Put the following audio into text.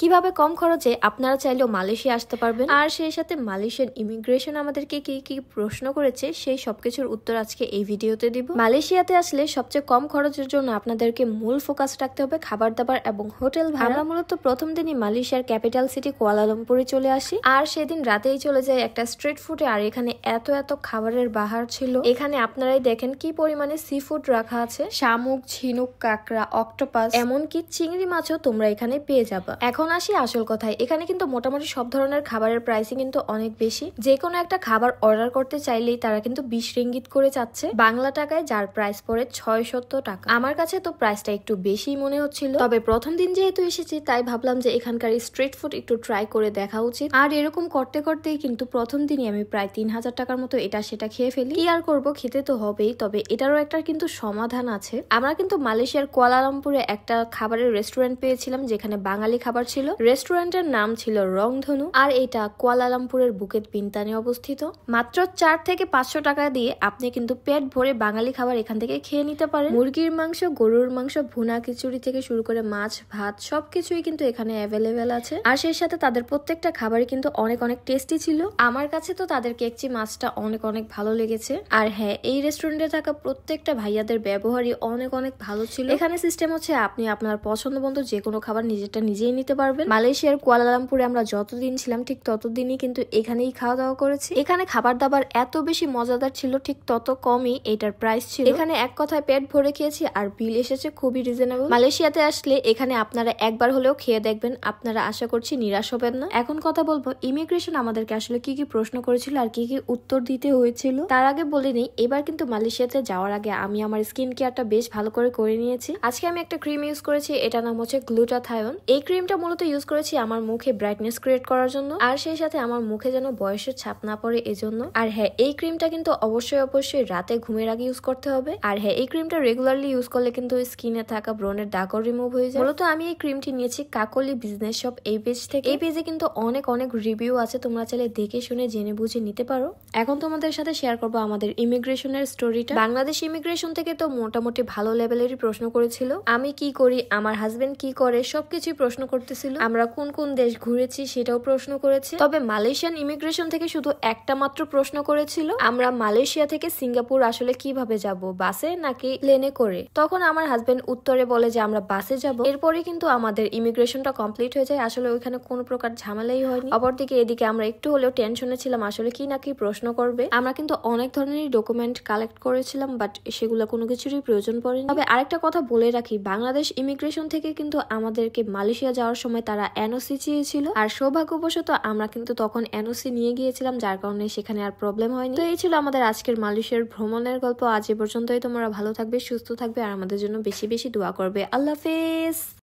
কিভাবে কম খরচে আপনারা চাইলেও মালয়েশিয়া আসতে পারবেন, আর সেই সাথে মালয়েশিয়ান ইমিগ্রেশন আমাদেরকে কি কি প্রশ্ন করেছে সেই সবকিছুর উত্তর আজকে এই ভিডিওতে দিব। মালয়েশিয়াতে আসলে সবচেয়ে কম খরচের জন্য আপনাদেরকে মূল ফোকাস রাখতে হবে খাবার দাবার এবং হোটেল ভাড়া। আমরা মূলত প্রথম দিনই মালয়েশিয়ার ক্যাপিটাল সিটি কুয়ালালামপুরে চলে আসি, আর সেদিন রাতেই চলে যায় একটা স্ট্রিট ফুডে। আর এখানে এত খাবারের বাহার ছিল। এখানে আপনারাই দেখেন কি পরিমাণে সি ফুড রাখা আছে, শামুক, ঝিনুক, কাঁকড়া, অক্টোপাস, এমনকি চিংড়ি মাছও তোমরা এখানে পেয়ে যাবা। এখন আসি আসল কথায়। এখানে কিন্তু মোটামুটি সব ধরনের খাবারের প্রাইসই কিন্তু অনেক বেশি। যে কোনো একটা খাবার অর্ডার করতে চাইলেই তারা কিন্তু 20 রিঙ্গিত করে চাচ্ছে বাংলা টাকায়, যার প্রাইস পড়ে 670 টাকা। আমার কাছে তো প্রাইসটা একটু বেশি মনে হচ্ছিল, তবে প্রথম দিন যেহেতু এসেছি তাই ভাবলাম যে এখানকার স্ট্রিট ফুড একটু ট্রাই করে দেখা উচিত। আর এরকম করতে করতেই কিন্তু প্রথম দিনই আমি প্রায় 3000 টাকার মতো এটা সেটা খেয়ে ফেলি। কি আর করবো, খেতে তো হবেই। তবে এটারও একটা কিন্তু সমাধান আছে। আমরা কিন্তু মালয়েশিয়ার কুয়ালালামপুরে একটা খাবারের রেস্টুরেন্ট পেয়েছিলাম যেখানে বাঙালি খাবার ছিল। রেস্টুরেন্টের নাম ছিল রংধনু, আর এটা কুয়ালালামপুরের বুকেত বিনতানে অবস্থিত। মাত্র 4 থেকে 500 টাকা দিয়ে আপনি কিন্তু পেট ভরে বাঙালি খাবার এখান থেকে খেয়ে নিতে পারেন। মুরগির মাংস, গরুর মাংস, ভুনা খিচুড়ি থেকে শুরু করে মাছ, ভাত সবকিছুই কিন্তু এখানে অ্যাভেলেবেল আছে। আর সেই সাথে তাদের প্রত্যেকটা খাবারই কিন্তু অনেক টেস্টি ছিল। আমার কাছে তো তাদের কেকচি মাছটা অনেক ভালো লেগেছে। আর হ্যাঁ, এই রেস্টুরেন্টে থাকা প্রত্যেকটা ভাইয়াদের ব্যবহারই অনেক ভালো ছিল। এখানে সিস্টেম হচ্ছে আপনি আপনার পছন্দ মতো যে কোনো খাবার নিজেরটা নিজেই নিতে পারবেন। মালয়েশিয়ার কুয়ালালামপুরে আমরা যতদিন ছিলাম ঠিক ততদিনই কিন্তু এখানেই খাওয়া দাওয়া করেছি। এখানে খাবার দাবার এত বেশি মজাদার ছিল, ঠিক তত কমই এটার প্রাইস ছিল। এখানে এক কথায় পেট ভরে খেয়েছি, আর বিল এসেছে খুবই রিজনেবল। মালয়েশিয়াতে আসলে এখানে আপনারা একবার হলেও খেয়ে দেখবেন, আপনারা আশা করছি নিরাশ হবেন না। এখন কথা বলবো ইমিগ্রেশন আমাদেরকে আসলে কি কি প্রশ্ন করেছিল আর কি কি উত্তর দিতে হয়েছিল। তার আগে বলে নেই, এবার কিন্তু মালয়েশিয়াতে যাওয়ার আগে আমি আমার স্কিন কেয়ারটা বেশ ভালো করে নিয়েছি। আজকে আমি একটা ক্রিম ইউজ করেছি, এটা নাম হচ্ছে গ্লুটাথায়ন। এই ক্রিমটা মূলত ইউজ করেছি আমার মুখে ব্রাইটনেস ক্রিয়েট করার জন্য, আর সেই সাথে আমার মুখে যেন বয়সের ছাপ না পড়ে এজন্য। আর হ্যাঁ, এই ক্রিমটা কিন্তু অবশ্যই রাতে ঘুমের আগে ইউজ করতে হবে। আর হ্যাঁ, এই ক্রিমটা রেগুলারলি ইউজ করলে কিন্তু স্কিনে থাকা ব্রণের দাগও রিমুভ হয়ে যায়। মূলত আমি এই ক্রিমটি নিয়েছি কাকলি বিজনেস শপ এই পেজ থেকে। এই পেজে কিন্তু অনেক রিভিউ আছে, তোমরা চাইলে দেখে শুনে জেনে বুঝে নিতে পারো। এখন তোমাদের সাথে শেয়ার করবো আমাদের ইমিগ্রেশনের স্টোরিটা। বাংলাদেশ ইমিগ্রেশন থেকে তো মোটামুটি ভালো লেভেলেরই প্রশ্ন করেছিল। আমি কি করি, আমার হাজবেন্ড কি করে, সবকিছুই প্রশ্ন করতেছিল। আমরা কোন দেশ ঘুরেছি সেটাও প্রশ্ন করেছে। তবে মালয়েশিয়ান ইমিগ্রেশন থেকে শুধু একটা মাত্র প্রশ্ন করেছিল, আমরা মালয়েশিয়া থেকে সিঙ্গাপুর আসলে কিভাবে যাব, বাসে নাকি প্লেনে করে। তখন আমার হাজবেন্ড উত্তরে বলে যে আমরা বাসে যাব। এরপরে কিন্তু আমাদের ইমিগ্রেশনটা কমপ্লিট হয়ে যায়। আসলে ওইখানে কোনো প্রকার ঝামেলাই হয়নি। অপরদিকে এদিকে আমরা একটু হলেও টেনশনে ছিলাম আসলে কি নাকি প্রশ্ন করবে। আমরা কিন্তু অনেক ধরনেরই ডকুমেন্ট কালেক্ট করেছিলাম, বাট সেগুলো কোনো কিছুরই প্রয়োজন পড়েনি। তবে আরেকটা কথা বলে রাখি, বাংলাদেশ ইমিগ্রেশন থেকে কিন্তু আমাদেরকে মালয়েশিয়া যাওয়ার সময় তারা এনওসি চেয়েছিল, আর সৌভাগ্যবশত আমরা কিন্তু তখন এনওসি নিয়ে গিয়েছিলাম, যার কারণে সেখানে আর প্রবলেম হয়নি। তো এই ছিল আমাদের আজকের মালয়েশিয়ার ভ্রমণের গল্প। আজ এ পর্যন্তই। তোমরা ভালো থাকবে, সুস্থ থাকবে, আর আমাদের জন্য বেশি দোয়া করবে। আল্লাহ হাফেজ।